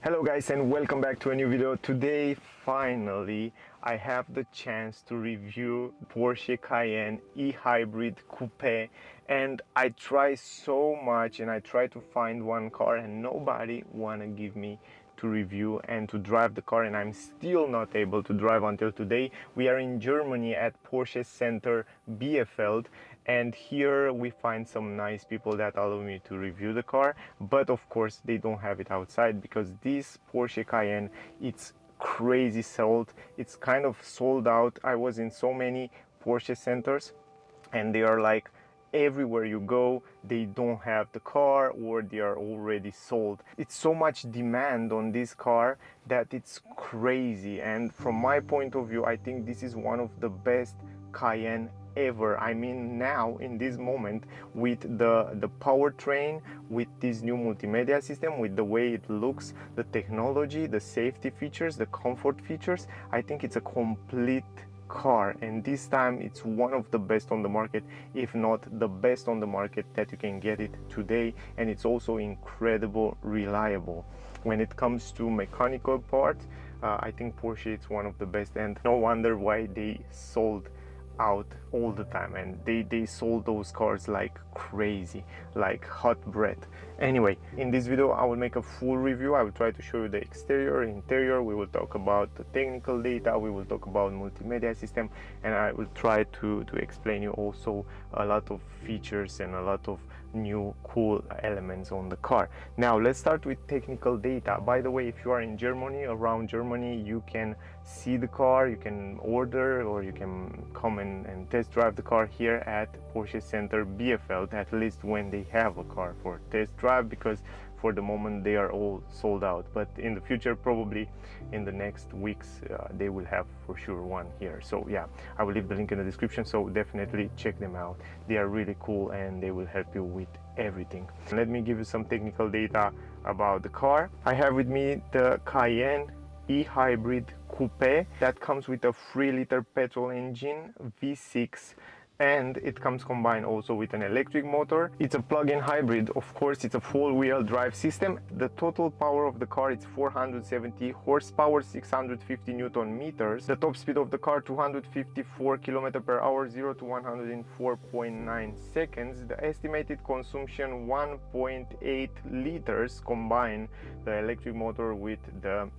Hello guys and welcome back to a new video. Today finally I have the chance to review Porsche Cayenne e-hybrid coupe, and I try so much and I try to find one car and nobody wanna give me to review and to drive the car, and I'm still not able to drive until today. We are in Germany at Porsche Center Bielefeld, and here we find some nice people that allow me to review the car, but of course they don't have it outside because this Porsche Cayenne, it's crazy sold. It's kind of sold out. I was in so many Porsche centers and they are like everywhere you go they don't have the car or they are already sold. It's so much demand on this car that it's crazy, and from my point of view I think this is one of the best Cayenne ever. I mean, now in this moment with the powertrain, with this new multimedia system, with the way it looks, the technology, the safety features, the comfort features, I think it's a complete car, and this time it's one of the best on the market, if not the best on the market that you can get it today. And it's also incredible reliable when it comes to mechanical part. I think Porsche is one of the best, and no wonder why they sold out all the time, and they sold those cars like crazy, like hot bread. Anyway, in this video I will make a full review. I will try to show you the exterior, interior, we will talk about the technical data, we will talk about multimedia system, and I will try to explain you also a lot of features and a lot of new cool elements on the car. Now let's start with technical data. By the way, if you are in Germany, around Germany, you can see the car, you can order, or you can come and test drive the car here at Porsche Center Bielefeld, at least when they have a car for test drive, because for the moment they are all sold out, but in the future, probably in the next weeks, they will have for sure one here. So yeah, I will leave the link in the description, so definitely check them out. They are really cool and they will help you with everything. Let me give you some technical data about the car. I have with me the Cayenne e-hybrid coupe that comes with a 3-liter petrol engine V6, and it comes combined also with an electric motor. It's a plug-in hybrid, of course. It's a four-wheel drive system. The total power of the car is 470 horsepower, 650 newton meters. The top speed of the car 254 km per hour, 0 to 100 in 4.9 seconds. The estimated consumption 1.8 liters combine the electric motor with the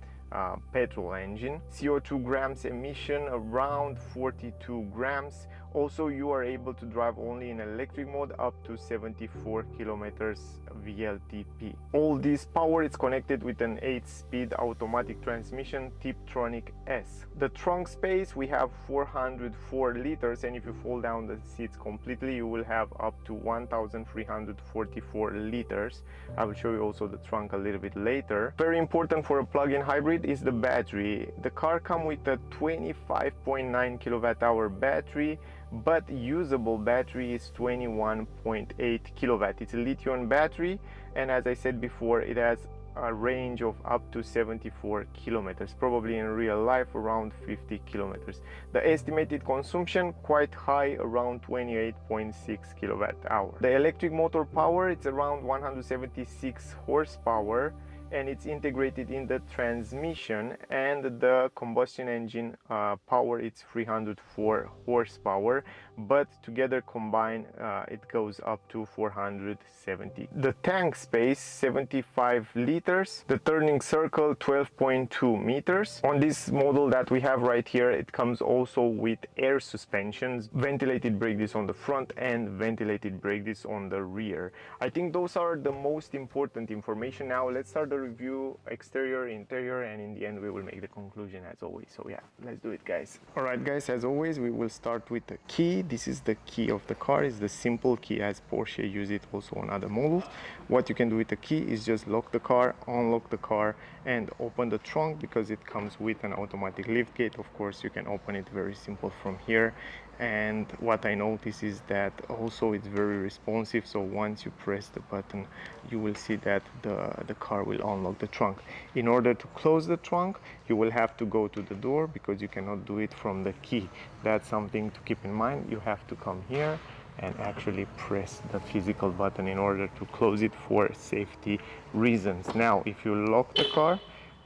petrol engine. CO2 grams emission around 42 grams. Also, you are able to drive only in electric mode up to 74 kilometers VLTP. All this power is connected with an 8-speed automatic transmission Tiptronic S. The trunk space, we have 404 liters, and if you fold down the seats completely you will have up to 1344 liters. I will show you also the trunk a little bit later. Very important for a plug-in hybrid is the battery. The car comes with a 25.9 kilowatt hour battery, but usable battery is 21.8 kilowatt. It's a lithium battery, and as I said before, it has a range of up to 74 kilometers, probably in real life around 50 kilometers. The estimated consumption quite high, around 28.6 kilowatt hour. The electric motor power, it's around 176 horsepower, and it's integrated in the transmission, and the combustion engine power, it's 304 horsepower, but together combined it goes up to 470. The tank space 75 liters, the turning circle 12.2 meters. On this model that we have right here, it comes also with air suspensions, ventilated brake disc on the front and ventilated brake disc on the rear. I think those are the most important information. Now let's start the review, exterior, interior, and in the end we will make the conclusion as always. So yeah, let's do it, guys. All right, guys, as always we will start with the key. This is the key of the car. It's the simple key as Porsche use it also on other models. What you can do with the key is just lock the car, unlock the car, and open the trunk, because it comes with an automatic lift gate. Of course, you can open it very simple from here. And what I notice is that also it's very responsive, so once you press the button you will see that the car will unlock the trunk. In order to close the trunk you will have to go to the door, because you cannot do it from the key. That's something to keep in mind. You have to come here and actually press the physical button in order to close it for safety reasons. Now if you lock the car,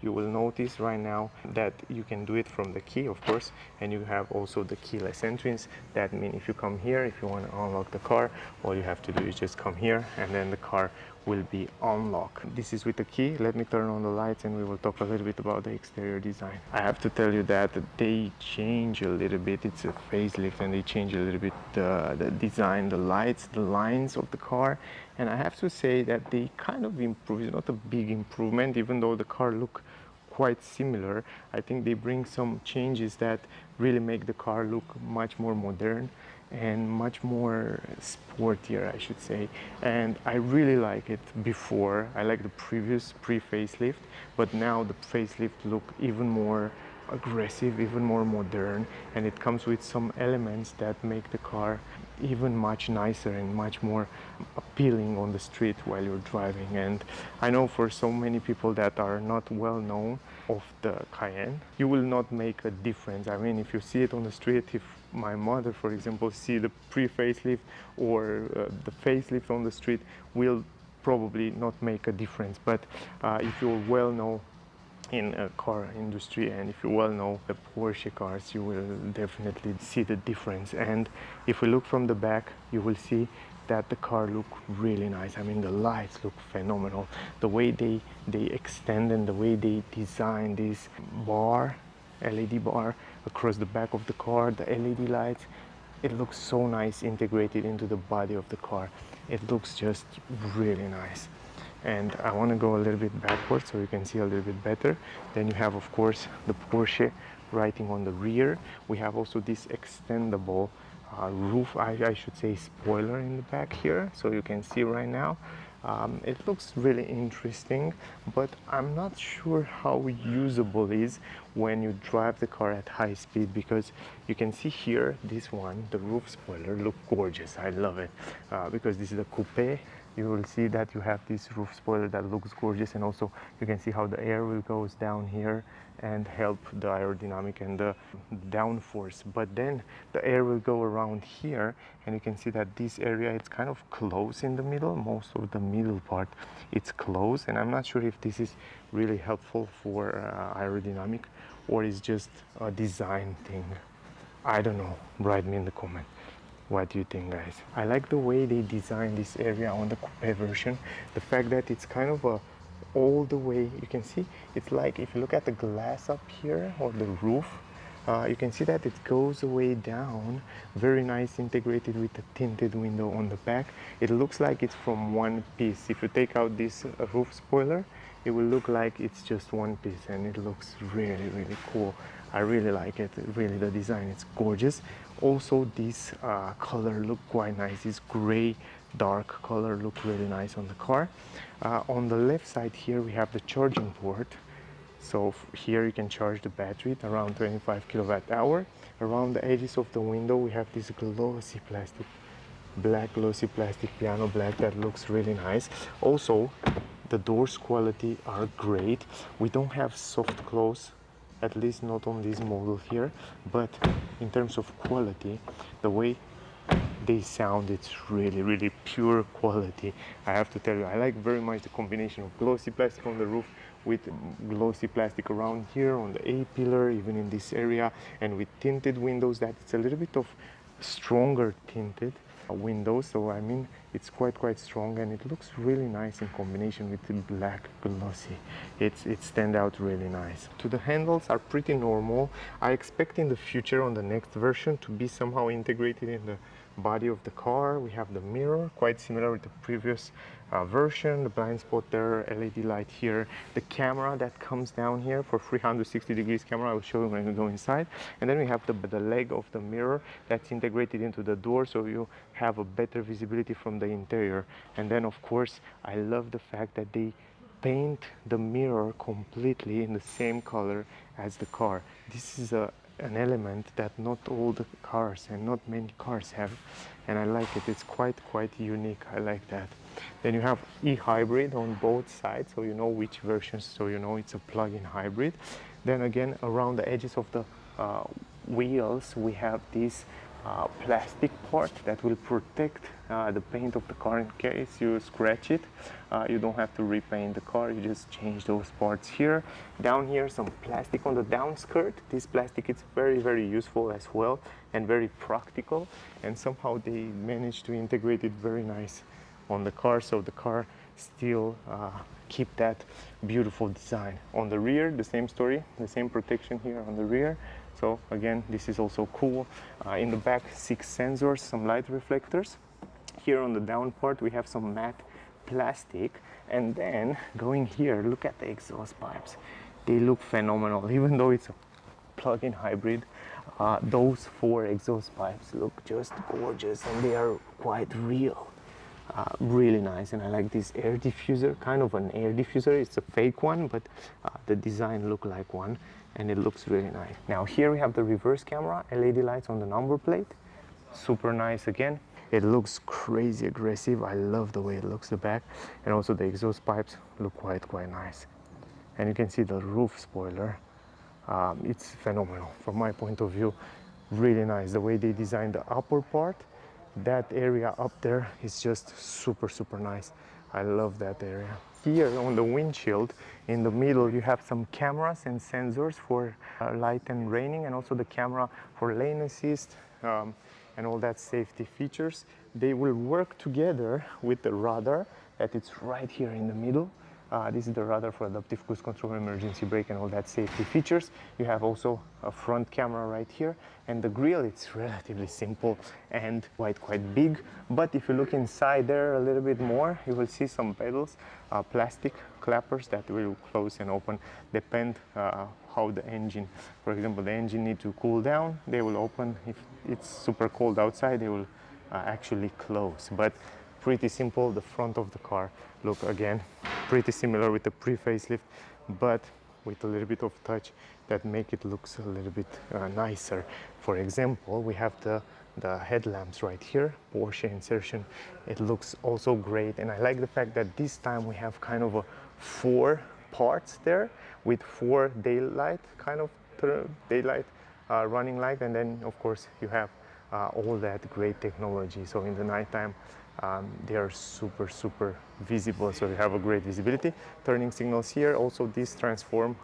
you will notice right now that you can do it from the key, of course, and you have also the keyless entrance. That means if you come here, if you want to unlock the car, all you have to do is just come here and then the car will be unlocked. This is with the key. Let me turn on the lights and we will talk a little bit about the exterior design. I have to tell you that they change a little bit. It's a facelift and they change a little bit the design, the lights, the lines of the car. And I have to say that they kind of improve. It's not a big improvement, even though the car look quite similar. I think they bring some changes that really make the car look much more modern and much more sportier, I should say. And I really like it. Before I like the previous pre-facelift, but now the facelift look even more aggressive, even more modern, and it comes with some elements that make the car even much nicer and much more appealing on the street while you're driving. And I know for so many people that are not well known of the Cayenne, you will not make a difference. I mean, if you see it on the street, if my mother, for example, see the pre-facelift or the facelift on the street, will probably not make a difference. But if you're well known in a car industry and if you well know the Porsche cars, you will definitely see the difference. And if we look from the back, you will see that the car look really nice. I mean, the lights look phenomenal. The way they extend and the way they design this bar, LED bar across the back of the car, the LED lights, it looks so nice integrated into the body of the car. It looks just really nice. And I want to go a little bit backwards so you can see a little bit better. Then you have, of course, the Porsche writing on the rear. We have also this extendable roof, I should say spoiler in the back here, so you can see right now. It looks really interesting, but I'm not sure how usable it is when you drive the car at high speed, because you can see here, this one, the roof spoiler, look gorgeous. I love it because this is a coupe. You will see that you have this roof spoiler that looks gorgeous, and also you can see how the air will goes down here and help the aerodynamic and the downforce. But then the air will go around here, and you can see that this area, it's kind of close in the middle. Most of the middle part, it's close, and I'm not sure if this is really helpful for aerodynamic or is just a design thing. I don't know. Write me in the comment. What do you think, guys? I like the way they design this area on the coupe version. The fact that it's kind of a all the way, you can see it's like if you look at the glass up here or the roof, you can see that it goes way down. Very nice, integrated with the tinted window on the back. It looks like it's from one piece. If you take out this roof spoiler, it will look like it's just one piece, and it looks really, really cool. I really like it. Really, the design is gorgeous. Also, this color look quite nice. This gray dark color look really nice on the car. On the left side here, we have the charging port. So here you can charge the battery at around 25 kilowatt hour. Around the edges of the window, we have this glossy plastic, black glossy plastic piano black that looks really nice. Also, the doors quality are great. We don't have soft close, at least not on this model here, but in terms of quality, the way they sound, it's really, really pure quality. I have to tell you, I like very much the combination of glossy plastic on the roof with glossy plastic around here on the A-pillar, even in this area, and with tinted windows that it's a little bit of stronger tinted windows. So I mean, it's quite strong, and it looks really nice in combination with the black glossy. It stands out really nice. To the handles are pretty normal. I expect in the future on the next version to be somehow integrated in the body of the car. We have the mirror, quite similar with the previous version, the blind spot there, LED light here, the camera that comes down here for 360 degrees camera. I will show you when we go inside. And then we have the leg of the mirror that's integrated into the door, so you have a better visibility from the interior. And then of course, I love the fact that they paint the mirror completely in the same color as the car. This is an element that not all the cars and not many cars have, and I like it. It's quite unique. I like that. Then you have e-hybrid on both sides, so you know which versions, so you know it's a plug-in hybrid. Then again, around the edges of the wheels, we have this plastic part that will protect the paint of the car in case you scratch it. You don't have to repaint the car, you just change those parts here. Down here, some plastic on the down skirt. This plastic is very useful as well and very practical, and somehow they managed to integrate it very nice on the car, so the car still keep that beautiful design. On the rear, the same story, the same protection here on the rear. So again, this is also cool. In the back, 6 sensors, some light reflectors. Here on the down part, we have some matte plastic. And then going here, look at the exhaust pipes. They look phenomenal, even though it's a plug-in hybrid. Those 4 exhaust pipes look just gorgeous, and they are quite real. Really nice. And I like this air diffuser, kind of an air diffuser. It's a fake one, but the design look like one, and it looks really nice. Now here we have the reverse camera, LED lights on the number plate, super nice again. It looks crazy aggressive. I love the way it looks, the back, and also the exhaust pipes look quite nice. And you can see the roof spoiler. It's phenomenal from my point of view. Really nice the way they designed the upper part. That area up there is just super nice. I love that area. Here on the windshield in the middle, you have some cameras and sensors for light and raining, and also the camera for lane assist and all that safety features. They will work together with the radar that it's right here in the middle. This is the radar for adaptive cruise control, emergency brake, and all that safety features. You have also a front camera right here, and the grille, it's relatively simple and quite big. But if you look inside there a little bit more, you will see some pedals, plastic clappers that will close and open, depend how the engine, for example, the engine need to cool down, they will open. If it's super cold outside, they will actually close. But pretty simple. The front of the car look again pretty similar with the pre-facelift, but with a little bit of touch that make it looks a little bit nicer. For example, we have the headlamps right here, Porsche insertion. It looks also great, and I like the fact that this time we have kind of a 4 parts there with 4 daylight, kind of daylight running light, and then of course you have all that great technology. So in the nighttime, they are super visible, so you have a great visibility. Turning signals here, also this transform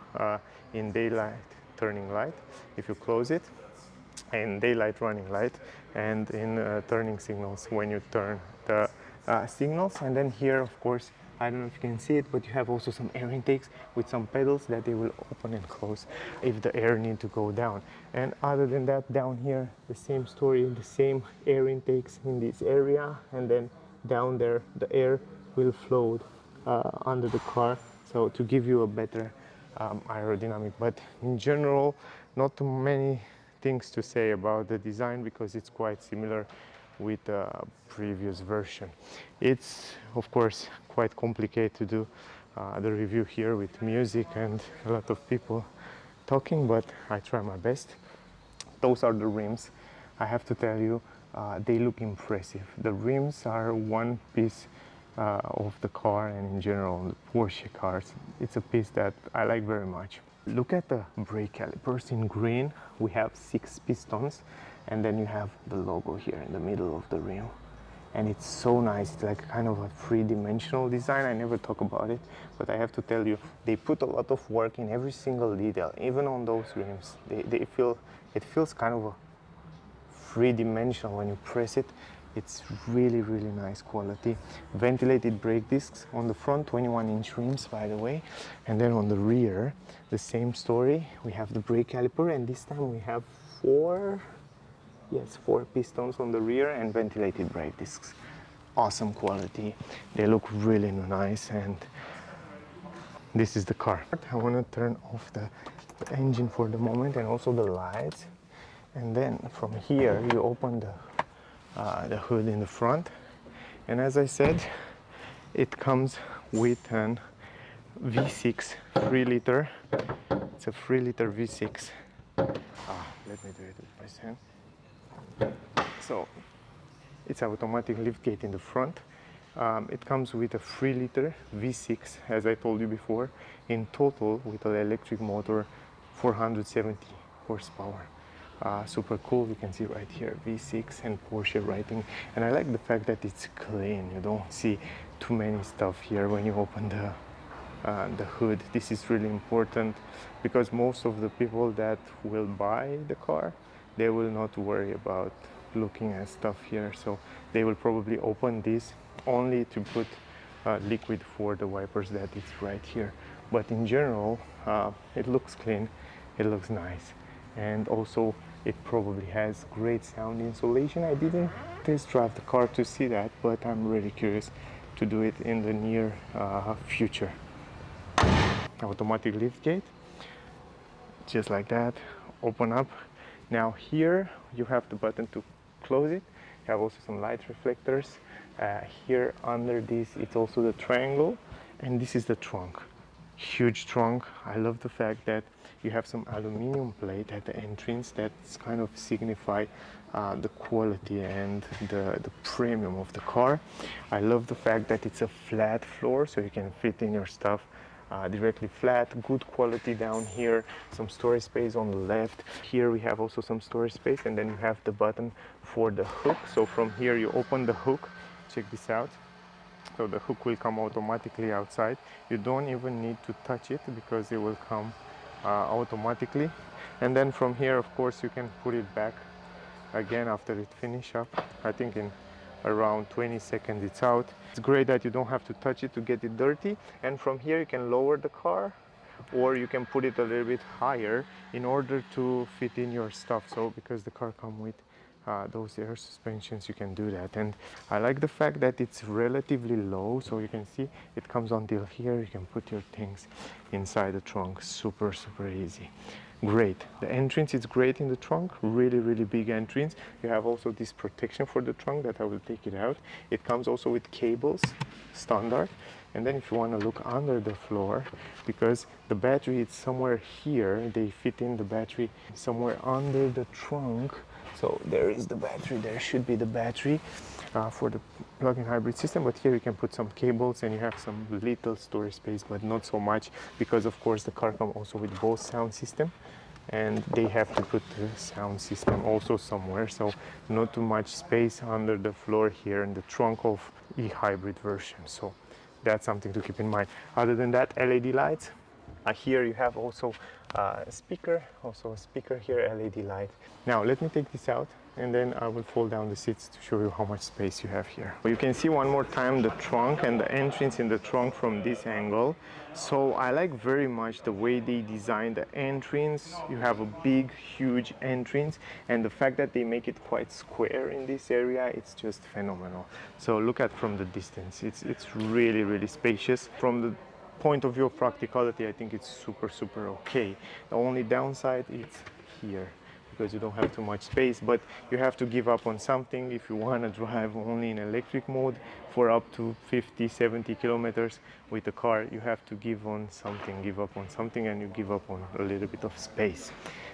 in daylight turning light if you close it, and daylight running light, and in turning signals when you turn the signals. And then here, of course, I don't know if you can see it, but you have also some air intakes with some pedals that they will open and close if the air need to go down. And other than that, down here, the same story, the same air intakes in this area, and then down there, the air will float under the car, so to give you a better aerodynamic. But in general, not too many things to say about the design because it's quite similar with the previous version. It's of course quite complicated to do the review here with music and a lot of people talking, but I try my best. Those are the rims. I have to tell you, they look impressive. The rims are one piece of the car, and in general the Porsche cars, it's a piece that I like very much. Look at the brake calipers in green. We have 6 pistons, and then you have the logo here in the middle of the rim, and it's so nice. It's like kind of a 3-dimensional design. I never talk about it, but I have to tell you, they put a lot of work in every single detail, even on those rims. It feels kind of a 3-dimensional when you press it. It's really nice quality. Ventilated brake discs on the front, 21-inch rims, by the way. And then on the rear, the same story. We have the brake caliper, and this time we have 4 pistons on the rear and ventilated brake discs. Awesome quality. They look really nice, and this is the car. I want to turn off the engine for the moment, and also the lights. And then from here, you open the hood in the front, and as I said, it comes with an V6 3-liter. It's a 3-liter V6. Let me do it with my hand. So it's automatic liftgate in the front. It comes with a 3-liter V6, as I told you before, in total with an electric motor, 470 horsepower. super cool. You can see right here V6 and Porsche writing, and I like the fact that it's clean. You don't see too many stuff here when you open the hood. This is really important because most of the people that will buy the car, they will not worry about looking at stuff here, so they will probably open this only to put liquid for the wipers that is right here. But in general, it looks clean, it looks nice, and also it probably has great sound insulation. I didn't test drive the car to see that, but I'm really curious to do it in the near future. Automatic lift gate, just like that, open up. Now here you have the button to close it. You have also some light reflectors. Here under this it's also the triangle, and this is the trunk. Huge trunk. I love the fact that you have some aluminum plate at the entrance that's kind of signify the quality and the premium of the car. I love the fact that it's a flat floor, so you can fit in your stuff directly flat. Good quality down here, some storage space on the left. Here we have also some storage space, and then you have the button for the hook. So from here you open the hook, check this out. So the hook will come automatically outside. You don't even need to touch it because it will come automatically. And then from here, of course, you can put it back again after it finish up. I think in around 20 seconds it's out. It's great that you don't have to touch it to get it dirty. And from here you can lower the car, or you can put it a little bit higher in order to fit in your stuff. So because the car comes with those air suspensions, you can do that. And I like the fact that it's relatively low, so you can see it comes until here. You can put your things inside the trunk. Super easy. Great. The entrance is great in the trunk, really big entrance. You have also this protection for the trunk that I will take it out. It comes also with cables, standard. And then if you want to look under the floor, because the battery is somewhere here, they fit in the battery somewhere under the trunk. So there is the battery, there should be the battery for the plug-in hybrid system, but here you can put some cables and you have some little storage space, but not so much, because of course the car comes also with Bose sound system, and they have to put the sound system also somewhere, so not too much space under the floor here in the trunk of e-hybrid version. So that's something to keep in mind. Other than that, LED lights. Here you have also a speaker here, LED light. Now let me take this out and then I will fold down the seats to show you how much space you have here. You can see one more time the trunk and the entrance in the trunk from this angle. So I like very much the way they design the entrance. You have a big, huge entrance, and the fact that they make it quite square in this area, it's just phenomenal. So look at from the distance, it's really spacious. From the point of view of practicality, I think it's super okay. The only downside is here, because you don't have too much space, but you have to give up on something if you want to drive only in electric mode for up to 50-70 kilometers with the car. You have to give up on something, and you give up on a little bit of space.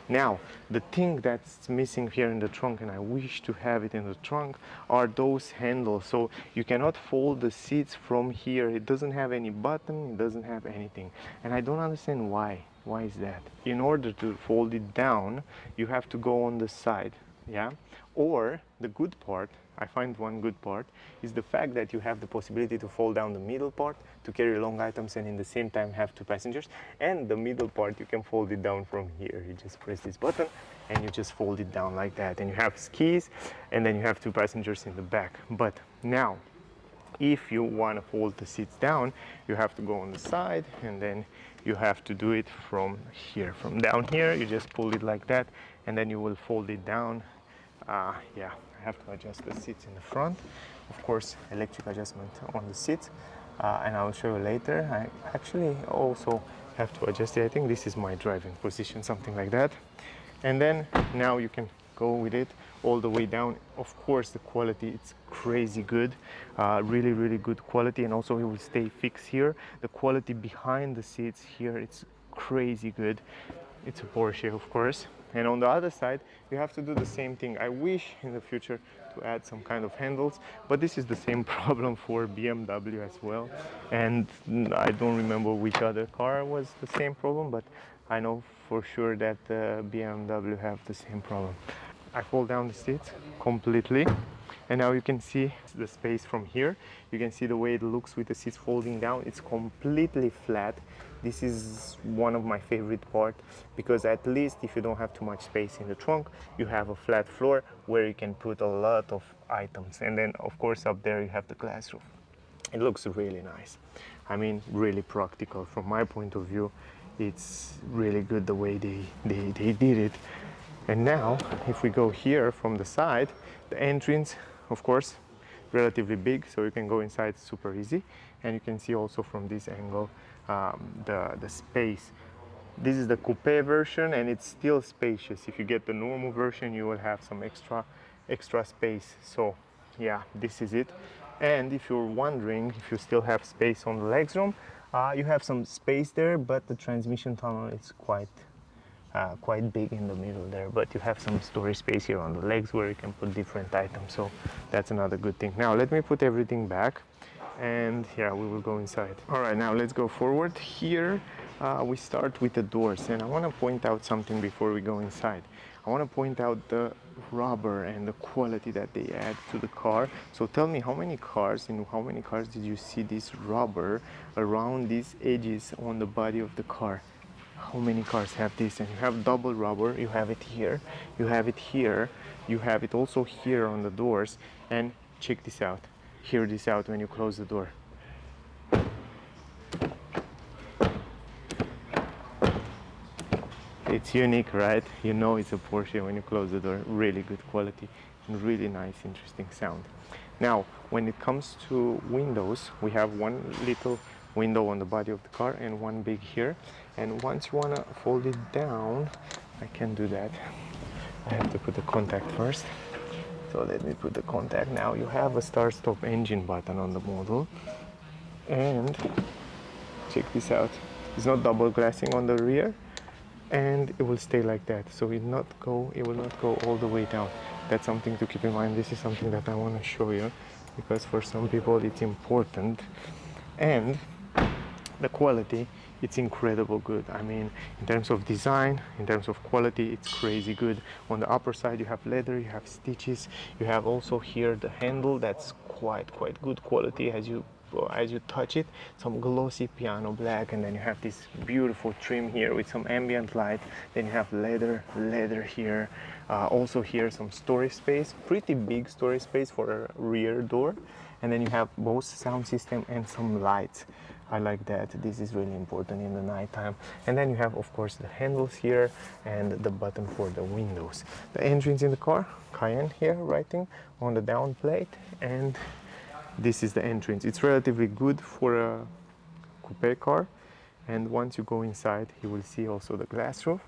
Now, the thing that's missing here in the trunk, and I wish to have it in the trunk, are those handles. So you cannot fold the seats from here. It doesn't have any button, it doesn't have anything. And I don't understand why. Why is that? In order to fold it down, you have to go on the side, yeah? Or the good part, I find one good part, is the fact that you have the possibility to fold down the middle part to carry long items and in the same time have two passengers. And the middle part, you can fold it down from here. You just press this button and you just fold it down like that. And you have skis, and then you have two passengers in the back. But now, if you want to fold the seats down, you have to go on the side, and then you have to do it from here. From down here, you just pull it like that, and then you will fold it down. Yeah, I have to adjust the seats in the front. Of course, electric adjustment on the seats, and I'll show you later. I actually also have to adjust it. I think this is my driving position, something like that. And then now you can go with it all the way down. Of course, the quality, it's crazy good, really good quality, and also it will stay fixed here. The quality behind the seats here, it's crazy good. It's a Porsche, of course. And on the other side, you have to do the same thing. I wish in the future to add some kind of handles, but this is the same problem for BMW as well. And I don't remember which other car was the same problem, but I know for sure that BMW have the same problem. I fold down the seats completely, and now you can see the space from here. You can see the way it looks with the seats folding down. It's completely flat. This is one of my favorite parts, because at least if you don't have too much space in the trunk, you have a flat floor where you can put a lot of items. And then of course up there you have the glass roof. It looks really nice. I mean, really practical. From my point of view, it's really good the way they did it. And now, if we go here from the side, the entrance, of course, relatively big, so you can go inside super easy. And you can see also from this angle the space. This is the coupe version, and it's still spacious. If you get the normal version, you will have some extra space. So yeah, this is it. And if you're wondering if you still have space on the legroom, you have some space there, but the transmission tunnel is quite big in the middle there, but you have some storage space here on the legs where you can put different items, so that's another good thing. Now let me put everything back, and yeah, we will go inside. All right, now let's go forward. Here we start with the doors, and I want to point out something before we go inside. I want to point out the rubber and the quality that they add to the car. So tell me, how many cars did you see this rubber around these edges on the body of the car? How many cars have this? And you have double rubber, you have it here, you have it here, you have it also here on the doors. And check this out, hear this out when you close the door. It's unique, right? You know it's a Porsche when you close the door. Really good quality and really nice, interesting sound. Now, when it comes to windows, we have one little window on the body of the car and one big here. And once you want to fold it down, I can do that. I have to put the contact first. So let me put the contact. Now you have a start-stop engine button on the model. And check this out. It's not double glassing on the rear, and it will stay like that, so it will not go all the way down. That's something to keep in mind. This is something that I want to show you, because for some people it's important. And the quality, it's incredible good. I mean, in terms of design, in terms of quality, it's crazy good. On the upper side you have leather, you have stitches, you have also here the handle, that's quite good quality as you touch it. Some glossy piano black, and then you have this beautiful trim here with some ambient light. Then you have leather here. Also here some storage space, pretty big storage space for a rear door. And then you have both sound system and some lights. I like that. This is really important in the nighttime. And then you have, of course, the handles here and the button for the windows. The entrance in the car, Cayenne here, writing on the down plate, and this is the entrance. It's relatively good for a coupe car. And once you go inside, you will see also the glass roof.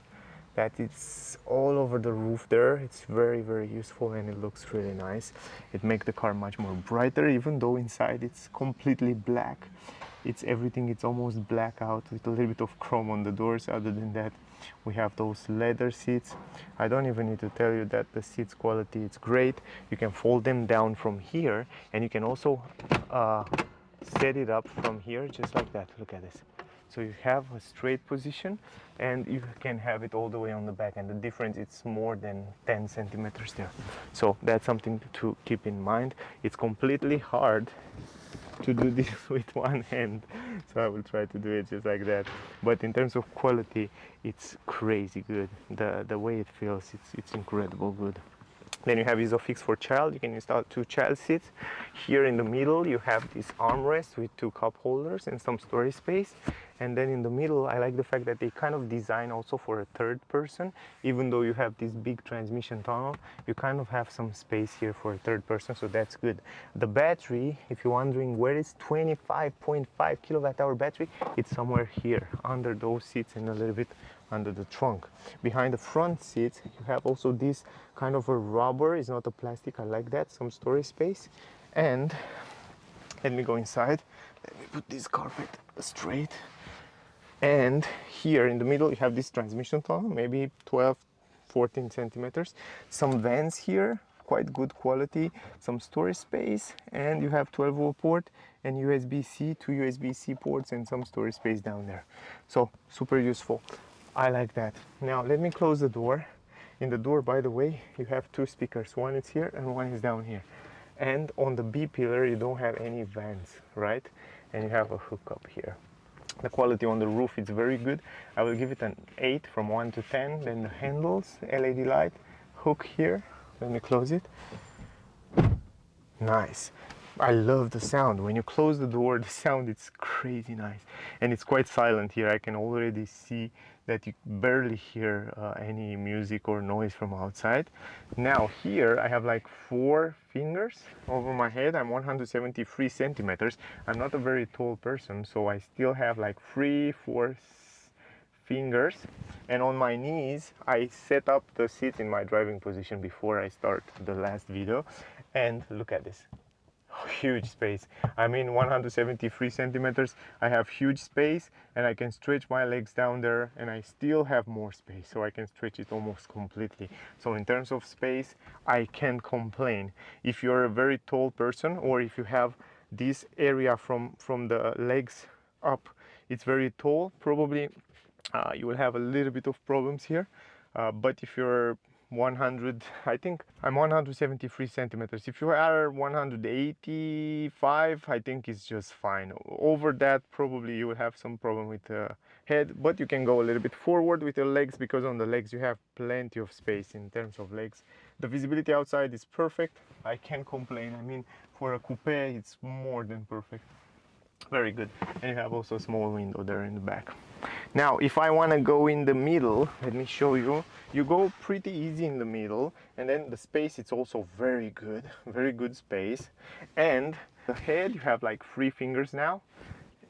That it's all over the roof there. It's very useful, and it looks really nice. It makes the car much more brighter, even though inside it's completely black. It's everything, it's almost black out with a little bit of chrome on the doors. Other than that, we have those leather seats. I don't even need to tell you that the seats quality is great. You can fold them down from here, and you can also set it up from here just like that. Look at this. So you have a straight position, and you can have it all the way on the back, and the difference, it's more than 10 centimeters there. So that's something to keep in mind. It's completely hard to do this with one hand, so I will try to do it just like that. But in terms of quality, it's crazy good. The way it feels, it's incredible good. Then you have Isofix for child. You can install 2 child seats. Here in the middle you have this armrest with 2 cup holders and some storage space. And then in the middle, I like the fact that they kind of design also for a third person. Even though you have this big transmission tunnel, you kind of have some space here for a third person, so that's good. The battery, if you're wondering where is 25.5 kilowatt hour battery, it's somewhere here under those seats and a little bit under the trunk. Behind the front seats you have also this kind of a rubber, it's not a plastic, I like that, some storage space. And let me go inside, let me put this carpet straight. And here in the middle you have this transmission tunnel, maybe 12-14 centimeters, some vents here, quite good quality, some storage space, and you have 12-volt port and USB-C, 2 USB-C ports, and some storage space down there. So super useful. I like that. Now let me close the door. In the door, by the way, you have two speakers. One is here and one is down here. And on the B pillar, you don't have any vents, right? And you have a hookup here. The quality on the roof is very good. I will give it an 8 from 1 to 10. Then the handles, LED light, hook here. Let me close it. Nice. I love the sound. When you close the door, the sound is crazy nice. And it's quite silent here. I can already see that you barely hear any music or noise from outside. Now here I have like 4 fingers over my head. I'm 173 centimeters. I'm not a very tall person, so I still have like 3-4 fingers. And on my knees I set up the seat in my driving position before I start the last video. And look at this. Huge space. I mean 173 centimeters. I have huge space and I can stretch my legs down there and I still have more space, so I can stretch it almost completely. So in terms of space, I can't complain. If you're a very tall person, or if you have this area from the legs up, it's very tall, probably you will have a little bit of problems here. But if you're 100, I think I'm 173 centimeters. If you are 185, I think it's just fine. Over that, probably you will have some problem with the head, but you can go a little bit forward with your legs, because on the legs you have plenty of space in terms of legs. The visibility outside is perfect. I can't complain. I mean, for a coupe, it's more than perfect. Very good. And you have also a small window there in the back. Now if I want to go in the middle, let me show you. You go pretty easy in the middle, and then the space, it's also very good space. And the head, you have like 3 fingers now.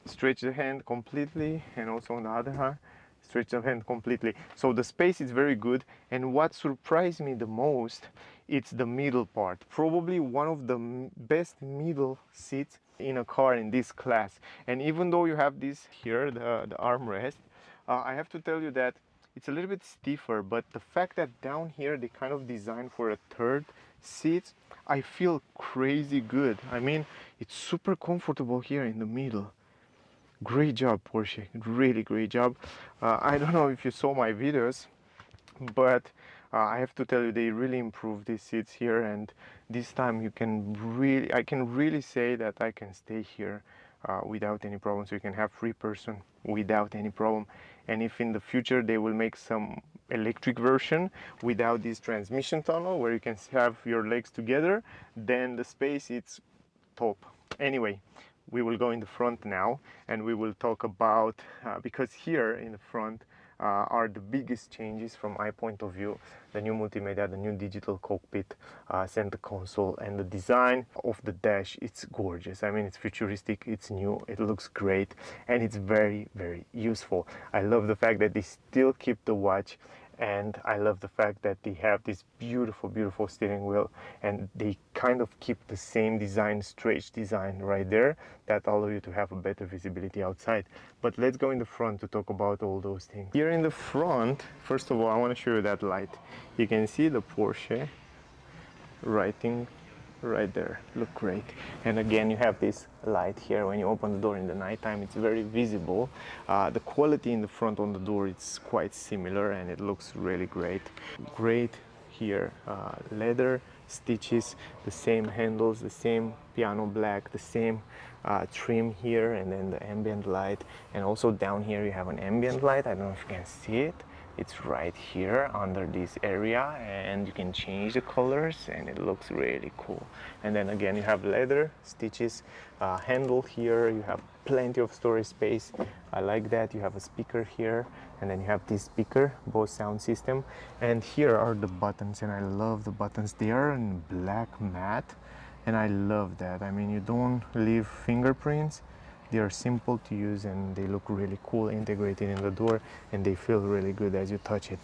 Stretch the hand completely, and also on the other hand stretch the hand completely. So the space is very good. And what surprised me the most, it's the middle part. Probably one of the best middle seats in a car in this class. And even though you have this here, the armrest, I have to tell you that it's a little bit stiffer, but the fact that down here they kind of designed for a third seat, I feel crazy good. I mean, it's super comfortable here in the middle. Great job, Porsche, really great job. I don't know if you saw my videos, but I have to tell you, they really improved these seats here, and this time I can really say that I can stay here without any problems. You can have 3 person without any problem. And if in the future they will make some electric version without this transmission tunnel where you can have your legs together, then the space, it's top. Anyway, we will go in the front now, and we will talk about because here in the front are the biggest changes from my point of view. The new multimedia, the new digital cockpit, center console, and the design of the dash. It's gorgeous. I mean, it's futuristic, it's new, it looks great, and it's very useful. I love the fact that they still keep the watch, and I love the fact that they have this beautiful steering wheel, and they kind of keep the same design, stretch design right there, that allow you to have a better visibility outside. But let's go in the front to talk about all those things. Here in the front, first of all, I want to show you that light. You can see the Porsche writing right there, look great. And again, you have this light here when you open the door in the nighttime. It's very visible. The quality in the front on the door, it's quite similar, and it looks really great. Great here, leather stitches, the same handles, the same piano black, the same trim here, and then the ambient light. And also down here you have an ambient light. I don't know if you can see it. It's right here under this area, and you can change the colors, and it looks really cool. And then again, you have leather stitches, handle here. You have plenty of storage space. I like that. You have a speaker here, and then you have this speaker, Bose sound system. And here are the buttons, and I love the buttons. They are in black matte, and I love that. I mean, you don't leave fingerprints. They are simple to use, and they look really cool integrated in the door, and they feel really good as you touch it.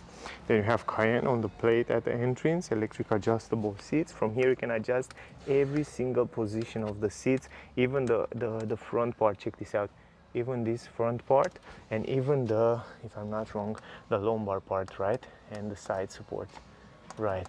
Then you have Cayenne on the plate at the entrance, electric adjustable seats. From here you can adjust every single position of the seats, even the front part. Check this out. Even this front part, and even the, if I'm not wrong, the lumbar part, right? And the side support, right?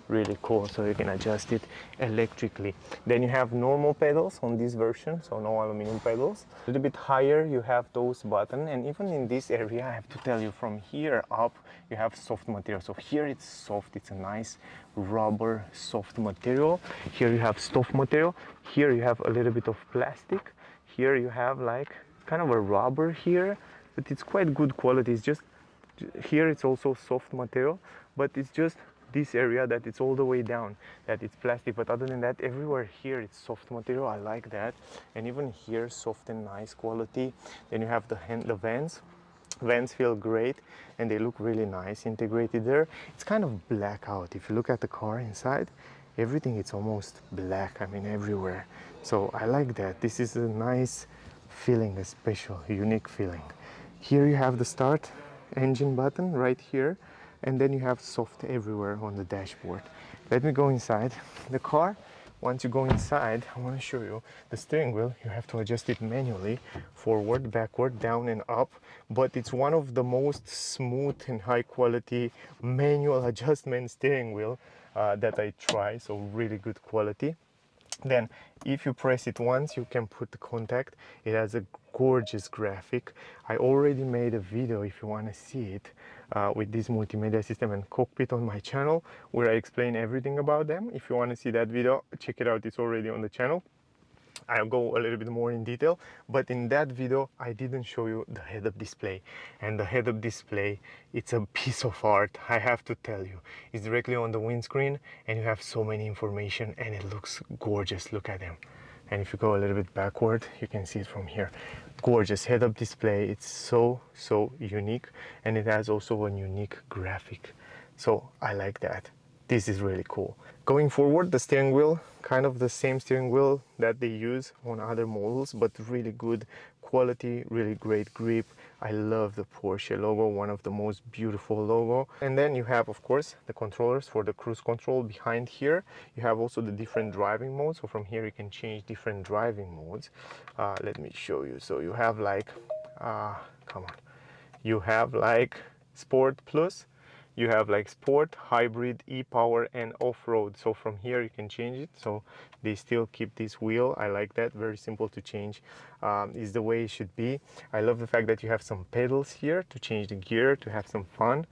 really cool, so you can adjust it electrically. Then you have normal pedals on this version, so no aluminum pedals. A little bit higher you have those buttons, and even in this area I have to tell you, from here up you have soft material. So here it's soft, it's a nice rubber soft material. Here you have soft material. Here you have a little bit of plastic. Here you have like kind of a rubber here, but it's quite good quality. It's just here it's also soft material, but it's just this area that it's all the way down that it's plastic. But other than that, everywhere here it's soft material. I like that. And even here, soft and nice quality. Then you have the vents feel great and they look really nice integrated there. It's kind of black out. If you look at the car inside, everything it's almost black, I mean everywhere. So I like that. This is a nice feeling, a special unique feeling. Here you have the start engine button right here, and then you have soft everywhere on the dashboard. Let me go inside the car. Once you go inside, I want to show you the steering wheel. You have to adjust it manually, forward, backward, down and up, but it's one of the most smooth and high quality manual adjustment steering wheel that I try, so really good quality. Then if you press it once, you can put the contact. It has a gorgeous graphic. I already made a video, if you want to see it, with this multimedia system and cockpit on my channel, where I explain everything about them. If you want to see that video, check it out, it's already on the channel. I'll go a little bit more in detail, but in that video I didn't show you the head-up display. And the head-up display, it's a piece of art, I have to tell you. It's directly on the windscreen and you have so many information and it looks gorgeous. Look at them. And if you go a little bit backward, you can see it from here. Gorgeous head-up display. It's so unique, and it has also a unique graphic. So I like that. This is really cool. Going forward, the steering wheel, kind of the same steering wheel that they use on other models, but really good quality, really great grip. I love the Porsche logo, one of the most beautiful logo. And then you have, of course, the controllers for the cruise control behind here. You have also the different driving modes. So from here you can change different driving modes. Let me show you. So you have like, come on, you have like Sport Plus. You have like sport, hybrid, e-power and off-road. So from here you can change it. So they still keep this wheel. I like that. Very simple to change. Is the way it should be. I love the fact that you have some pedals here to change the gear, to have some fun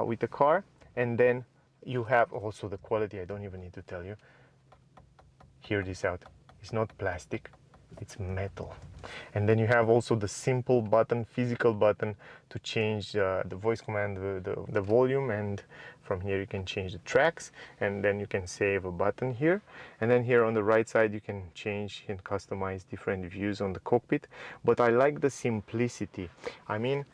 with the car. And then you have also the quality. I don't even need to tell you. Hear this out. It's not plastic, it's metal. And then you have also the simple button, physical button, to change the voice command, the volume, and from here you can change the tracks, and then you can save a button here. And then here on the right side you can change and customize different views on the cockpit. But I like the simplicity. I mean,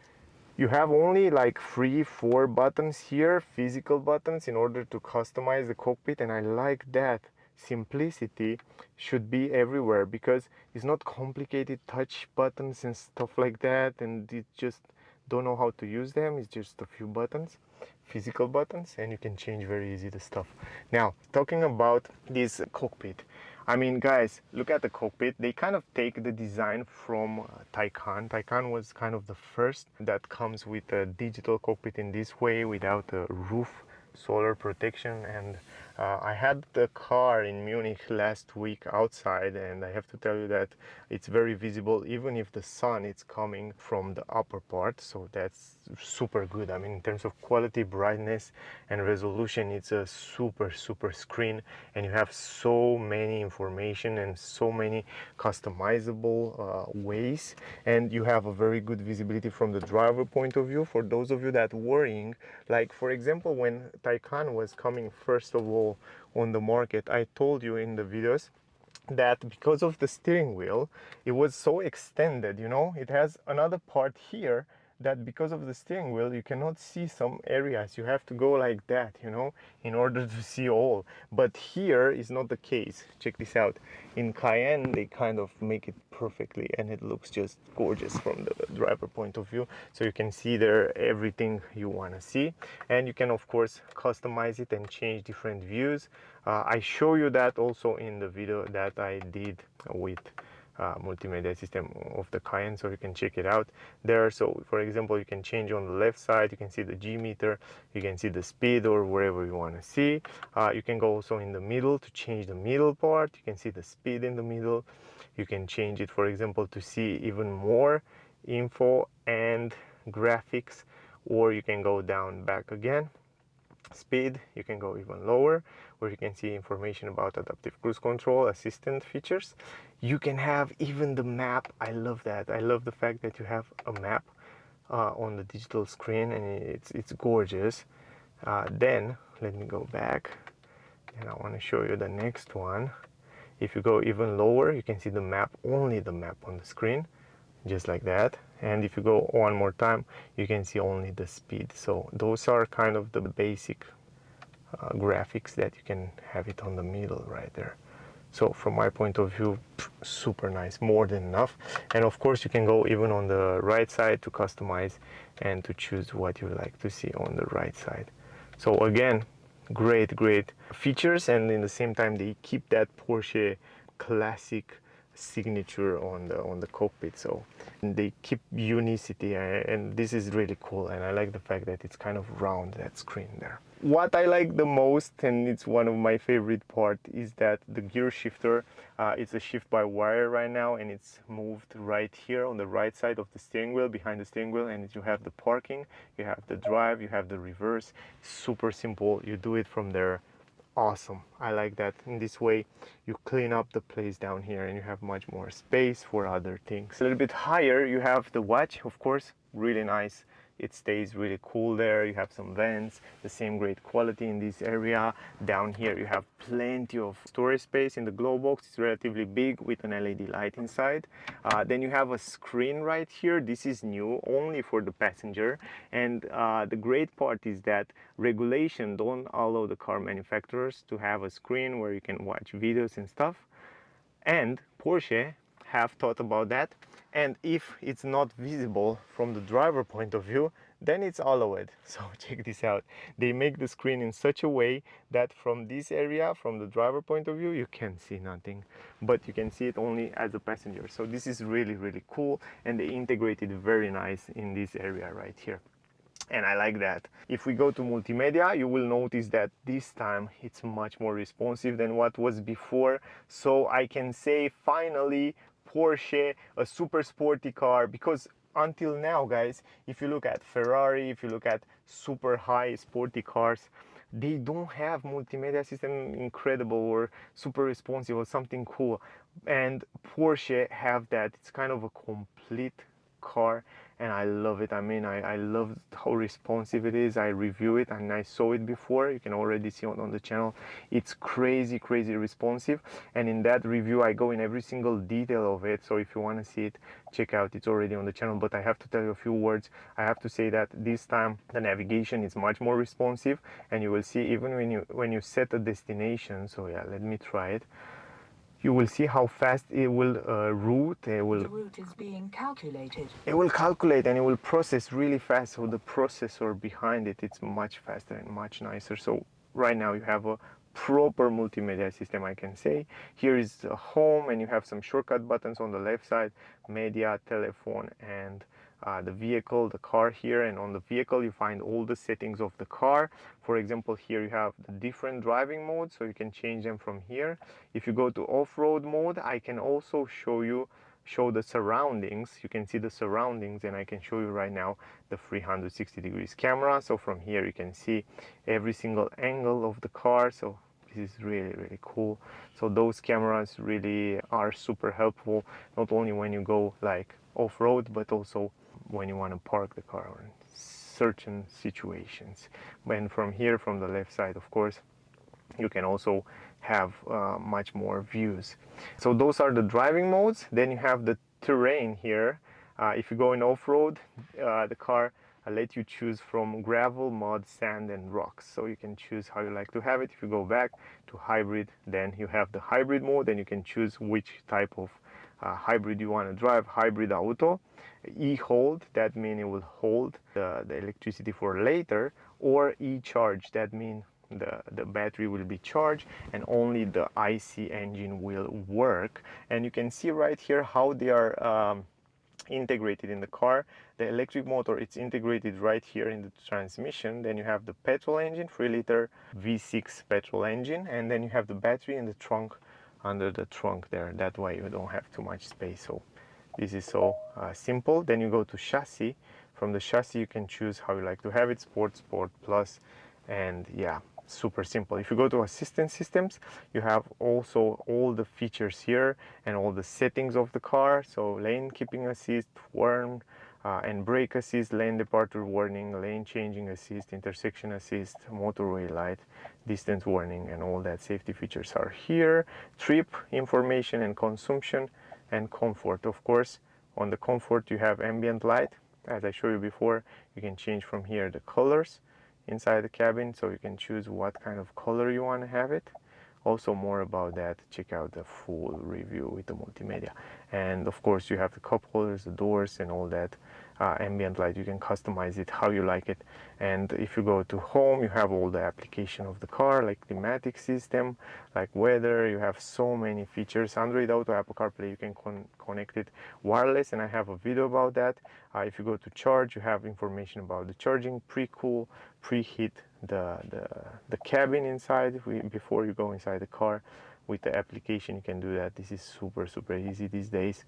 you have only like 3-4 buttons here, physical buttons, in order to customize the cockpit, and I like that. Simplicity should be everywhere, because it's not complicated touch buttons and stuff like that, and you just don't know how to use them. It's just a few buttons, physical buttons, and you can change very easy the stuff. Now, talking about this cockpit, I mean, guys, look at the cockpit. They kind of take the design from Taycan. Taycan was kind of the first that comes with a digital cockpit in this way, without a roof, solar protection. And I had the car in Munich last week outside, and I have to tell you that it's very visible even if the sun is coming from the upper part. So that's super good. I mean, in terms of quality, brightness and resolution, it's a super screen, and you have so many information and so many customizable ways, and you have a very good visibility from the driver point of view. For those of you that worrying, like for example when Taycan was coming first of all on the market, I told you in the videos that because of the steering wheel, it was so extended, you know, it has another part here, that because of the steering wheel you cannot see some areas. You have to go like that, you know, in order to see all. But here is not the case. Check this out. In Cayenne they kind of make it perfectly, and it looks just gorgeous from the driver point of view. So you can see there everything you want to see, and you can of course customize it and change different views. I show you that also in the video that I did with multimedia system of the Cayenne, so you can check it out there. So for example, you can change on the left side, you can see the G meter, you can see the speed or wherever you want to see. You can go also in the middle to change the middle part. You can see the speed in the middle. You can change it, for example, to see even more info and graphics, or you can go down back again. Speed, you can go even lower, where you can see information about adaptive cruise control, assistant features. You can have even the map. I love that. I love the fact that you have a map on the digital screen, and it's gorgeous. Then let me go back, and I want to show you the next one. If you go even lower, you can see the map, only the map on the screen, just like that. And if you go one more time, you can see only the speed. So those are kind of the basic graphics that you can have it on the middle right there. So from my point of view, super nice, more than enough. And of course you can go even on the right side to customize and to choose what you like to see on the right side. So again, great features, and in the same time they keep that Porsche classic signature on the cockpit. So they keep unicity, and this is really cool, and I like the fact that it's kind of round, that screen there. What I like the most, and it's one of my favorite part, is that the gear shifter, it's a shift by wire right now, and it's moved right here on the right side of the steering wheel, behind the steering wheel. And you have the parking, you have the drive, you have the reverse. Super simple, you do it from there. Awesome, I like that. In this way you clean up the place down here and you have much more space for other things. A little bit higher you have the watch, of course, really nice. It stays really cool there. You have some vents, the same great quality in this area. Down here you have plenty of storage space in the glove box. It's relatively big with an LED light inside. Then you have a screen right here. This is new, only for the passenger. And the great part is that regulation don't allow the car manufacturers to have a screen where you can watch videos and stuff. And Porsche have thought about that, and if it's not visible from the driver point of view, then it's allowed. So check this out, they make the screen in such a way that from this area, from the driver point of view, you can see nothing, but you can see it only as a passenger. So this is really cool, and they integrated very nice in this area right here, and I like that. If we go to multimedia, you will notice that this time it's much more responsive than what was before. So I can say finally Porsche, a super sporty car, because until now, guys, if you look at Ferrari, if you look at super high sporty cars, they don't have multimedia system incredible or super responsive or something cool. And Porsche have that. It's kind of a complete car, and I love it. I mean, I love how responsive it is. I review it and I saw it before. You can already see on the channel. It's crazy responsive, and in that review I go in every single detail of it. So if you want to see it, check out, it's already on the channel. But I have to tell you a few words. I have to say that this time the navigation is much more responsive, and you will see even when you set a destination. So yeah, let me try it. You will see how fast it will route. The route is being calculated. It will calculate and it will process really fast. So the processor behind it, it's much faster and much nicer. So right now you have a proper multimedia system, I can say. Here is the home, and you have some shortcut buttons on the left side, media, telephone, and the vehicle, the car here. And on the vehicle you find all the settings of the car. For example, here you have the different driving modes, so you can change them from here. If you go to off-road mode, I can also show the surroundings. You can see the surroundings, and I can show you right now the 360 degrees camera. So from here you can see every single angle of the car. So this is really cool. So those cameras really are super helpful, not only when you go like off-road, but also when you want to park the car in certain situations. And from here, from the left side, of course, you can also have much more views. So those are the driving modes. Then you have the terrain here. If you go in off-road, the car let you choose from gravel, mud, sand, and rocks. So you can choose how you like to have it. If you go back to hybrid, then you have the hybrid mode, and you can choose which type of hybrid you want to drive. Hybrid auto, e-hold, that means it will hold the electricity for later, or e-charge, that means the battery will be charged and only the IC engine will work. And you can see right here how they are integrated in the car. The electric motor, it's integrated right here in the transmission. Then you have the petrol engine, 3-liter V6 petrol engine, and then you have the battery in the trunk, under the trunk there. That way you don't have too much space. So this is so simple. Then you go to chassis. From the chassis you can choose how you like to have it, sport, sport plus, and yeah, super simple. If you go to assistance systems, you have also all the features here and all the settings of the car. So lane keeping assist, warn and brake assist, lane departure warning, lane changing assist, intersection assist, motorway light, distance warning, and all that safety features are here. Trip information and consumption and comfort. Of course, on the comfort you have ambient light. As I showed you before, you can change from here the colors inside the cabin, so you can choose what kind of color you want to have it. Also more about that, check out the full review with the multimedia. And of course you have the cup holders, the doors, and all that ambient light. You can customize it how you like it. And if you go to home, you have all the application of the car, like climatic system, like weather. You have so many features. Android Auto, Apple CarPlay, you can connect it wireless, and I have a video about that. If you go to charge, you have information about the charging, pre-cool, preheat the cabin inside before you go inside the car. With the application you can do that. This is super easy these days.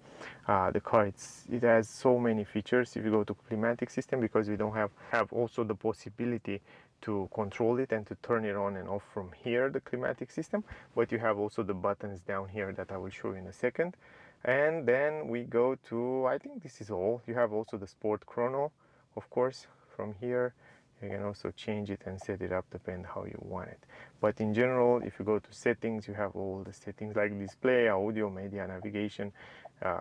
The car, it has so many features. If you go to climatic system, because we don't have also the possibility to control it and to turn it on and off from here, the climatic system, but you have also the buttons down here that I will show you in a second. And then we go to, I think this is all. You have also the sport chrono, of course, from here. You can also change it and set it up depending how you want it. But in general, if you go to settings, you have all the settings like display, audio, media, navigation,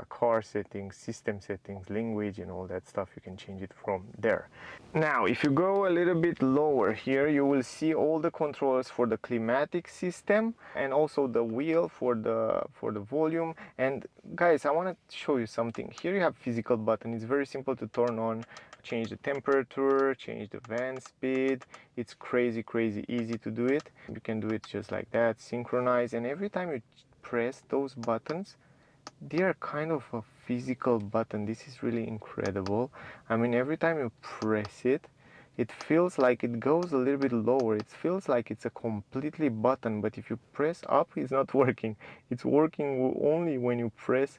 car settings, system settings, language, and all that stuff. You can change it from there. Now, if you go a little bit lower here, you will see all the controls for the climatic system and also the wheel for the volume. And guys, I want to show you something. Here you have physical button. It's very simple to turn on, change the temperature, change the van speed. It's crazy easy to do it. You can do it just like that, synchronize, and every time you press those buttons, they are kind of a physical button. This is really incredible. I mean, every time you press it, it feels like it goes a little bit lower. It feels like it's a completely button, but if you press up, it's not working. It's working only when you press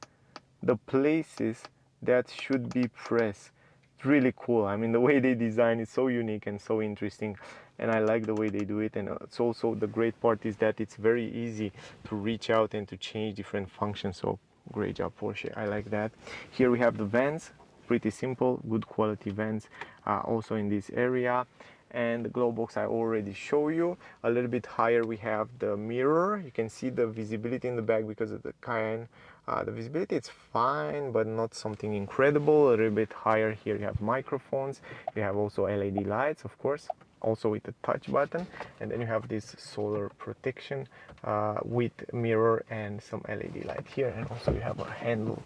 the places that should be pressed. It's really cool. I mean, the way they design is so unique and so interesting, and I like the way they do it. And it's also, the great part is that it's very easy to reach out and to change different functions. So great job, Porsche. I like that. Here we have the vents, pretty simple, good quality vents also in this area. And the glow box I already show you. A little bit higher we have the mirror. You can see the visibility in the back because of the Cayenne. The visibility, it's fine, but not something incredible. A little bit higher here you have microphones. You have also LED lights, of course, also with the touch button. And then you have this solar protection with mirror and some LED light here. And also you have a handle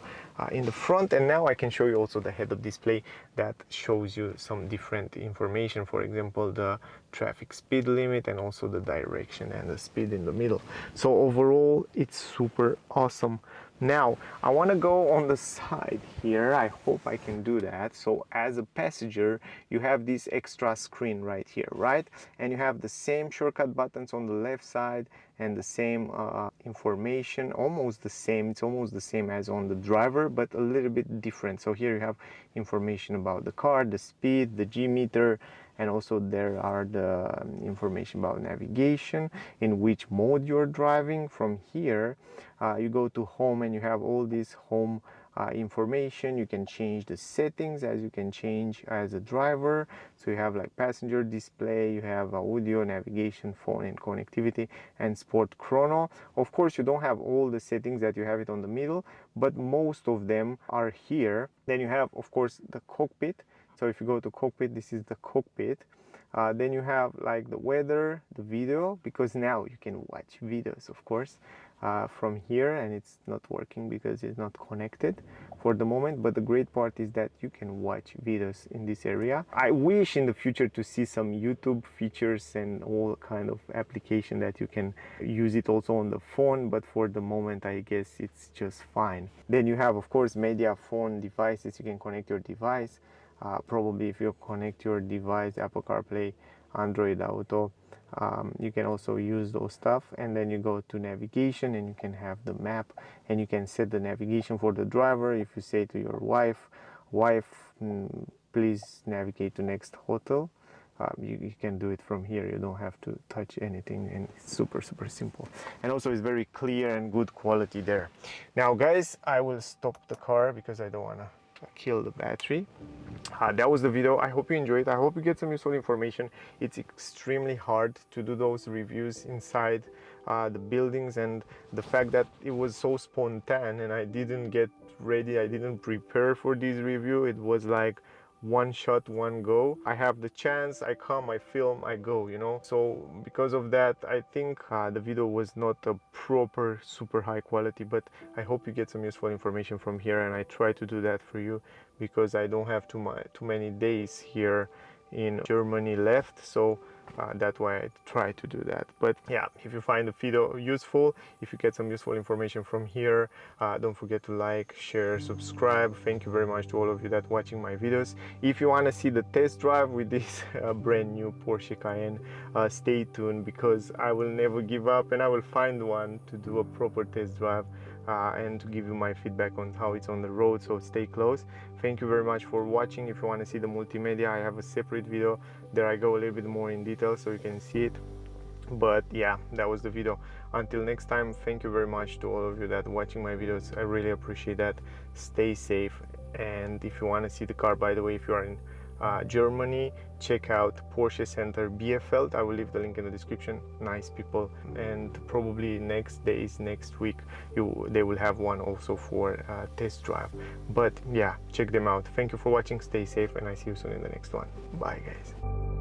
in the front. And now I can show you also the head-up display that shows you some different information. For example, the traffic speed limit and also the direction and the speed in the middle. So overall, it's super awesome. Now, I want to go on the side here. I hope I can do that. So as a passenger, you have this extra screen right here, right? And you have the same shortcut buttons on the left side and the same information, almost the same. It's almost the same as on the driver, but a little bit different. So here you have information about the car, the speed, the G meter, and also there are the information about navigation, in which mode you're driving. From here you go to home and you have all this home information. You can change the settings as you can change as a driver. So you have like passenger display, you have audio, navigation, phone and connectivity, and sport chrono. Of course you don't have all the settings that you have it on the middle, but most of them are here. Then you have, of course, the cockpit. So if you go to cockpit, this is the cockpit. Then you have like the weather, the video, because now you can watch videos, of course, from here, and it's not working because it's not connected. for the moment, but the great part is that you can watch videos in this area. I wish in the future to see some YouTube features and all kind of application that you can use it also on the phone, but for the moment I guess it's just fine. Then you have, of course, media phone devices. You can connect your device. Probably if you connect your device, Apple CarPlay, Android Auto, you can also use those stuff. And then you go to navigation and you can have the map, and you can set the navigation for the driver. If you say to your wife, please navigate to next hotel, you can do it from here. You don't have to touch anything, and it's super simple. And also it's very clear and good quality there. Now guys, I will stop the car because I don't want to kill the battery. That was the video. I hope you enjoyed. I hope you get some useful information. It's extremely hard to do those reviews inside the buildings, and the fact that it was so spontaneous and I didn't get ready, I didn't prepare for this review. It was like one shot, one go. I have the chance, I come, I film, I go, you know. So because of that, I think the video was not a proper super high quality, but I hope you get some useful information from here, and I try to do that for you because I don't have too many days here in Germany left, so that's why I try to do that. But yeah, if you find the video useful, if you get some useful information from here, don't forget to like, share, subscribe. Thank you very much to all of you that watching my videos. If you want to see the test drive with this brand new Porsche Cayenne, stay tuned, because I will never give up and I will find one to do a proper test drive and to give you my feedback on how it's on the road. So stay close. Thank you very much for watching. If you want to see the multimedia, I have a separate video there. I go a little bit more in detail so you can see it. But yeah, that was the video. Until next time, thank you very much to all of you that watching my videos. I really appreciate that. Stay safe, and if you want to see the car, by the way, if you are in Germany, check out Porsche Center Bielefeld. I will leave the link in the description. Nice people, and probably next week they will have one also for test drive. But yeah, check them out. Thank you for watching. Stay safe, and I see you soon in the next one. Bye guys.